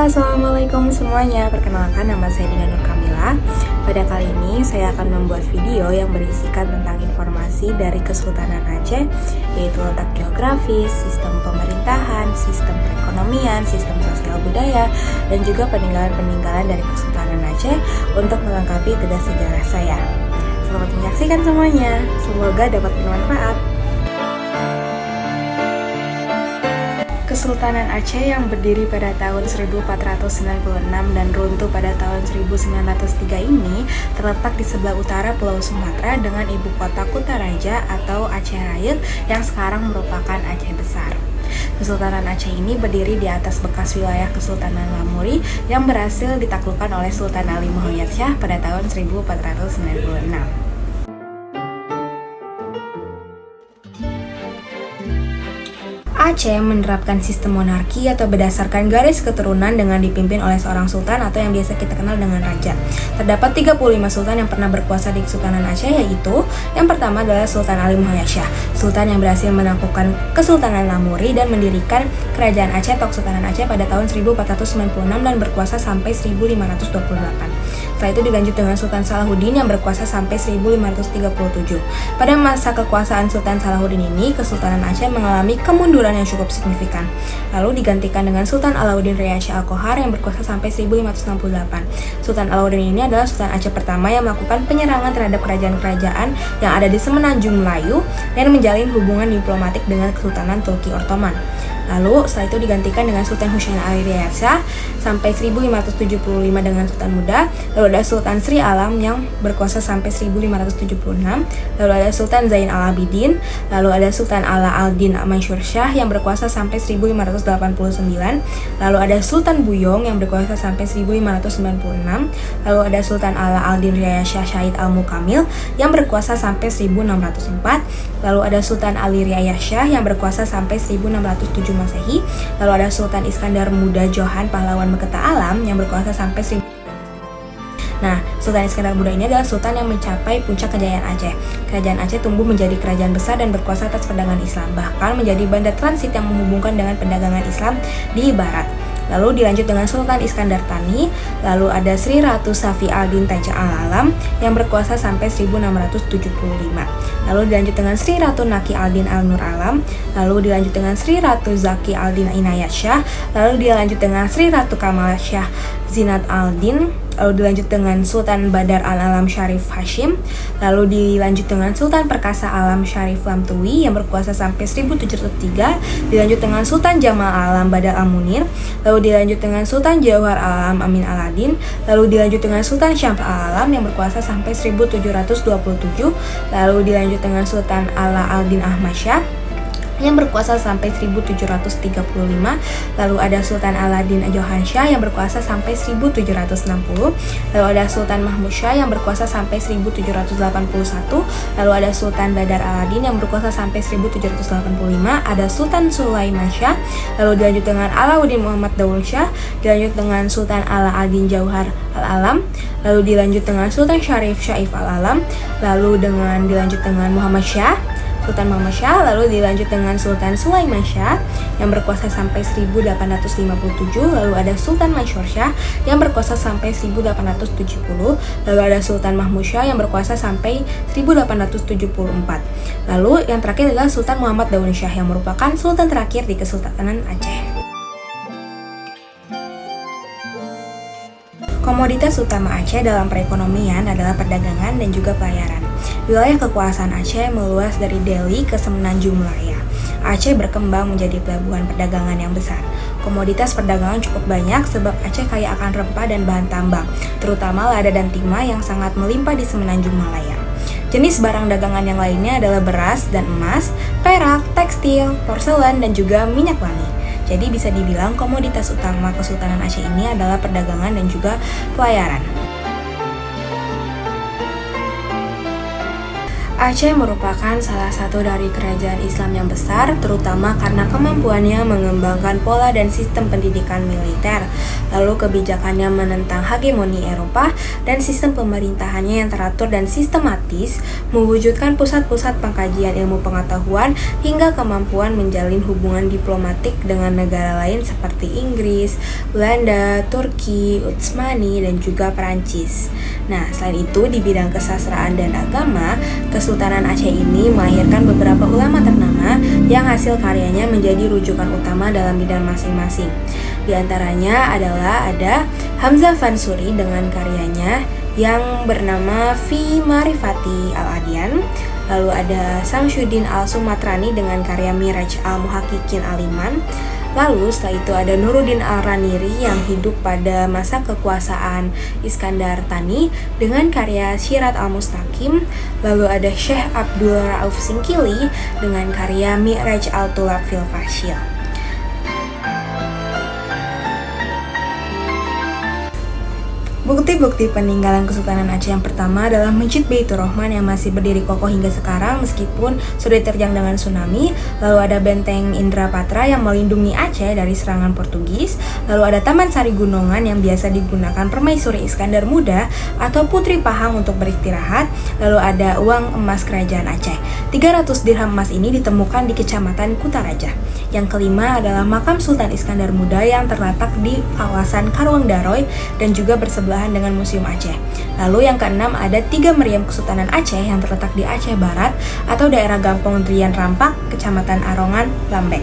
Assalamualaikum semuanya. Perkenalkan, nama saya Dina Nur Kamila. Pada kali ini saya akan membuat video yang berisikan tentang informasi dari Kesultanan Aceh, yaitu letak geografis, sistem pemerintahan, sistem perekonomian, sistem sosial budaya, dan juga peninggalan-peninggalan dari Kesultanan Aceh untuk melengkapi tugas sejarah saya. Selamat menyaksikan semuanya. Semoga dapat bermanfaat. Kesultanan Aceh yang berdiri pada tahun 1496 dan runtuh pada tahun 1903 ini terletak di sebelah utara Pulau Sumatera dengan ibu kota Kutaraja atau Aceh Raya yang sekarang merupakan Aceh Besar. Kesultanan Aceh ini berdiri di atas bekas wilayah Kesultanan Lamuri yang berhasil ditaklukkan oleh Sultan Ali Muhammad Shah pada tahun 1496. Aceh menerapkan sistem monarki atau berdasarkan garis keturunan dengan dipimpin oleh seorang sultan atau yang biasa kita kenal dengan raja. Terdapat 35 sultan yang pernah berkuasa di Kesultanan Aceh, yaitu yang pertama adalah Sultan Ali Muhammad Shah, sultan yang berhasil menaklukkan Kesultanan Lamuri dan mendirikan Kerajaan Aceh atau Kesultanan Aceh pada tahun 1496 dan berkuasa sampai 1528. Setelah itu dilanjut dengan Sultan Salahuddin yang berkuasa sampai 1537. Pada masa kekuasaan Sultan Salahuddin ini, Kesultanan Aceh mengalami kemunduran yang cukup signifikan. Lalu digantikan dengan Sultan Alauddin Raya Shah Al-Qohar yang berkuasa sampai 1568. Sultan Alauddin ini adalah Sultan Aceh pertama yang melakukan penyerangan terhadap kerajaan-kerajaan yang ada di Semenanjung Melayu dan menjalin hubungan diplomatik dengan Kesultanan Turki Ottoman. Lalu setelah itu digantikan dengan Sultan Husain Ali Riyad Shah sampai 1575 dengan Sultan Muda. Lalu ada Sultan Sri Alam yang berkuasa sampai 1576. Lalu ada Sultan Zain Al-Abidin. Lalu ada Sultan Ala Al-Din Mansur Shah yang berkuasa sampai 1589. Lalu ada Sultan Buyong yang berkuasa sampai 1596. Lalu ada Sultan Ala Al-Din Raya Shah Syahid Al-Mukamil yang berkuasa sampai 1604. Lalu ada Sultan Ali Riyad Shah yang berkuasa sampai 1607 Masehi. Lalu ada Sultan Iskandar Muda Johan Pahlawan Meketa Alam yang berkuasa sampai 1000. Nah, Sultan Iskandar Muda ini adalah sultan yang mencapai puncak kejayaan Aceh. Kerajaan Aceh tumbuh menjadi kerajaan besar dan berkuasa atas perdagangan Islam, bahkan menjadi bandar transit yang menghubungkan dengan perdagangan Islam di barat. Lalu dilanjut dengan Sultan Iskandar Thani. Lalu ada Sri Ratu Safi Al-Din Taja Al-Alam yang berkuasa sampai 1675. Lalu dilanjut dengan Sri Ratu Naki Al-Din Al-Nur Alam. Lalu dilanjut dengan Sri Ratu Zaki Al-Din Inayat Shah. Lalu dilanjut dengan Sri Ratu Kamal Shah Zinat Al-Din. Lalu dilanjut dengan Sultan Badar Al-Alam Syarif Hashim. Lalu dilanjut dengan Sultan Perkasa Alam Syarif Lamtui yang berkuasa sampai 1703. Dilanjut dengan Sultan Jamal Alam Badar Al-Munir. Lalu dilanjut dengan Sultan Jauhar Alam Amin Aladin. Lalu dilanjut dengan Sultan Syamsul Alam yang berkuasa sampai 1727. Lalu dilanjut dengan Sultan Ala Al-Din Ahmad Shah yang berkuasa sampai 1735. Lalu ada Sultan Aladin Johan Shah yang berkuasa sampai 1760. Lalu ada Sultan Mahmud Shah yang berkuasa sampai 1781. Lalu ada Sultan Badar Aladin yang berkuasa sampai 1785. Ada Sultan Sulaiman Shah. Lalu dilanjut dengan Alauddin Muhammad Daul Shah. Dilanjut dengan Sultan Ala Al-Din Jauhar Al-Alam. Lalu dilanjut dengan Sultan Syarif Syaif Al-Alam. Lalu dilanjut dengan Muhammad Shah, Sultan Muhammad Shah. Lalu dilanjut dengan Sultan Sulaiman Shah yang berkuasa sampai 1857. Lalu ada Sultan Mansur Shah yang berkuasa sampai 1870. Lalu ada Sultan Mahmud Shah yang berkuasa sampai 1874. Lalu yang terakhir adalah Sultan Muhammad Daun Shah yang merupakan sultan terakhir di Kesultanan Aceh. Komoditas utama Aceh dalam perekonomian adalah perdagangan dan juga pelayaran. Wilayah kekuasaan Aceh meluas dari Delhi ke Semenanjung Malaya. Aceh berkembang menjadi pelabuhan perdagangan yang besar. Komoditas perdagangan cukup banyak sebab Aceh kaya akan rempah dan bahan tambang, terutama lada dan timah yang sangat melimpah di Semenanjung Malaya. Jenis barang dagangan yang lainnya adalah beras dan emas, perak, tekstil, porselen, dan juga minyak wangi. Jadi bisa dibilang komoditas utama Kesultanan Aceh ini adalah perdagangan dan juga pelayaran. Aceh merupakan salah satu dari kerajaan Islam yang besar, terutama karena kemampuannya mengembangkan pola dan sistem pendidikan militer, lalu kebijakannya menentang hegemoni Eropa, dan sistem pemerintahannya yang teratur dan sistematis, mewujudkan pusat-pusat pengkajian ilmu pengetahuan, hingga kemampuan menjalin hubungan diplomatik dengan negara lain seperti Inggris, Belanda, Turki, Utsmani, dan juga Perancis. Nah, selain itu, di bidang kesastraan dan agama, Kesultanan Aceh ini melahirkan beberapa ulama ternama yang hasil karyanya menjadi rujukan utama dalam bidang masing-masing. Di antaranya adalah ada Hamzah Fansuri dengan karyanya yang bernama Fi Marifati Al-Adyan, lalu ada Samsyuddin Al-Sumatrani dengan karya Miraj Al-Muhaqqiqin Al-Iman. Lalu setelah itu ada Nuruddin Al-Raniri yang hidup pada masa kekuasaan Iskandar Thani dengan karya Syirat Al-Mustaqim. Lalu ada Syekh Abdul Rauf Singkili dengan karya Mi'raj Al-Tulab fil Fashil. Bukti-bukti peninggalan Kesultanan Aceh yang pertama adalah Masjid Baitur Rahman yang masih berdiri kokoh hingga sekarang meskipun sudah diterjang dengan tsunami. Lalu ada Benteng Indrapatra yang melindungi Aceh dari serangan Portugis. Lalu ada Taman Sari Gunungan yang biasa digunakan Permaisuri Iskandar Muda atau Putri Pahang untuk beristirahat. Lalu ada uang emas Kerajaan Aceh. 300 dirham emas ini ditemukan di Kecamatan Kutaraja. Yang kelima adalah Makam Sultan Iskandar Muda yang terletak di kawasan Karuang Daroy dan juga bersebelahan dengan Museum Aceh. Lalu yang keenam ada 3 meriam Kesultanan Aceh yang terletak di Aceh Barat atau daerah Gampong Drian Rampak, Kecamatan Arongan, Lambek.